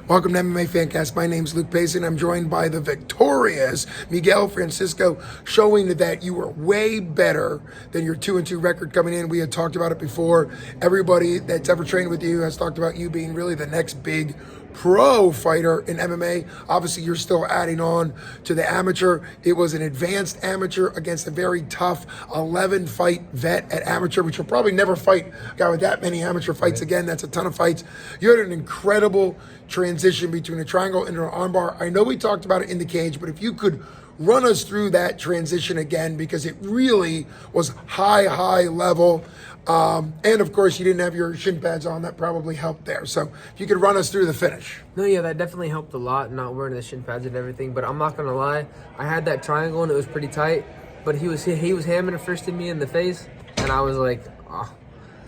Welcome to MMA Fancast. My name's Luke Payson. I'm joined by the victorious Miguel Francisco, showing that you were way better than your 2-2 record coming in. We had talked about it before. Everybody that's ever trained with you has talked about you being really the next big pro fighter in MMA. Obviously, you're still adding on to the amateur. It was an advanced amateur against a very tough 11-fight vet at amateur, which will probably never fight a guy with that many amateur fights again. That's a ton of fights. You had an incredible transition between a triangle and an armbar. I know we talked about it in the cage, but if you could run us through that transition again, because it really was high level. And of course, you didn't have your shin pads on. That probably helped there. So if you could run us through the finish. No, yeah, that definitely helped a lot, not wearing the shin pads and everything. But I'm not going to lie, I had that triangle and it was pretty tight. But he was hammering and fisting me in the face. And I was like, oh,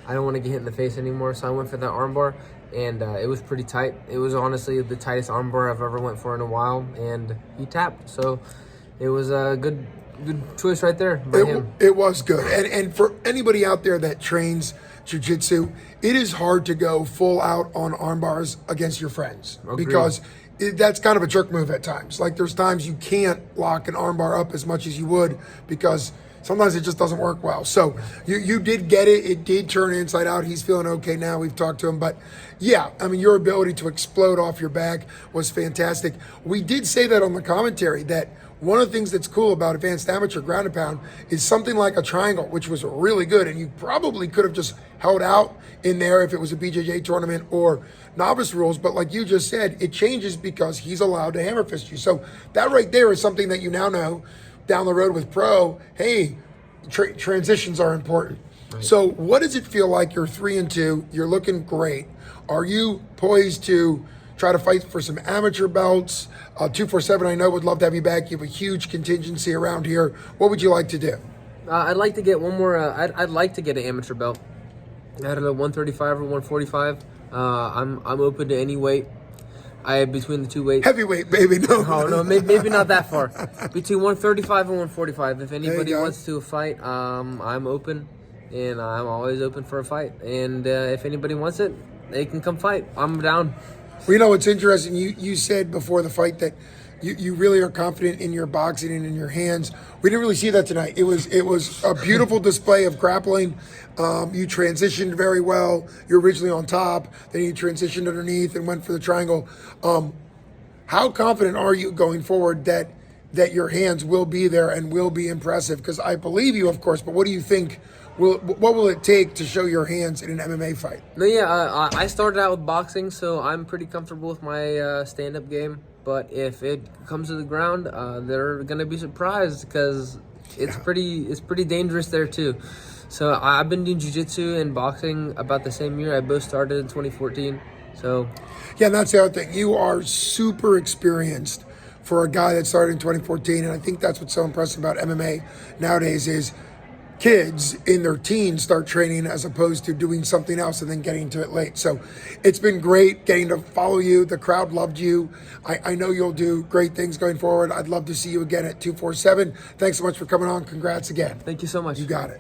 I don't want to get hit in the face anymore. So I went for that armbar. And it was pretty tight. It was honestly the tightest armbar I've ever went for in a while. And he tapped. So it was a good choice right there by him. It was good. And for anybody out there that trains jiu-jitsu, it is hard to go full out on arm bars against your friends. Agreed. Because that's kind of a jerk move at times. Like there's times you can't lock an arm bar up as much as you would because sometimes it just doesn't work well. So you did get it. It did turn inside out. He's feeling okay now. We've talked to him. But yeah, I mean, your ability to explode off your back was fantastic. We did say that on the commentary that one of the things that's cool about advanced amateur ground and pound is something like a triangle, which was really good. And you probably could have just held out in there if it was a BJJ tournament or novice rules. But like you just said, it changes because he's allowed to hammer fist you. So that right there is something that you now know down the road with pro. Hey, transitions are important. Right. So what does it feel like? You're 3-2. You're looking great. Are you poised to try to fight for some amateur belts? 247, I know, would love to have you back. You have a huge contingency around here. What would you like to do? I'd like to get one more. I'd like to get an amateur belt. I don't know, 135 or 145. I'm open to any weight. Between the two weights. Heavyweight, baby. No, maybe not that far. Between 135 and 145. If anybody wants to fight, I'm open, and I'm always open for a fight. And if anybody wants it, they can come fight. I'm down. Well, you know, it's interesting. You said before the fight that you really are confident in your boxing and in your hands. We didn't really see that tonight. It was a beautiful display of grappling. You transitioned very well. You're originally on top, then you transitioned underneath and went for the triangle. How confident are you going forward that your hands will be there and will be impressive? Because I believe you, of course, but what do you think? What will it take to show your hands in an MMA fight? No, yeah, I started out with boxing, so I'm pretty comfortable with my stand-up game. But if it comes to the ground, they're gonna be surprised because it's pretty dangerous there too. So I've been doing jiu-jitsu and boxing about the same year. I both started in 2014. So yeah, and that's the other thing. You are super experienced for a guy that started in 2014, and I think that's what's so impressive about MMA nowadays is kids in their teens start training as opposed to doing something else and then getting to it late. So it's been great getting to follow you. The crowd loved you. I know you'll do great things going forward. I'd love to see you again at 247. Thanks so much for coming on. Congrats again. Thank you so much. You got it.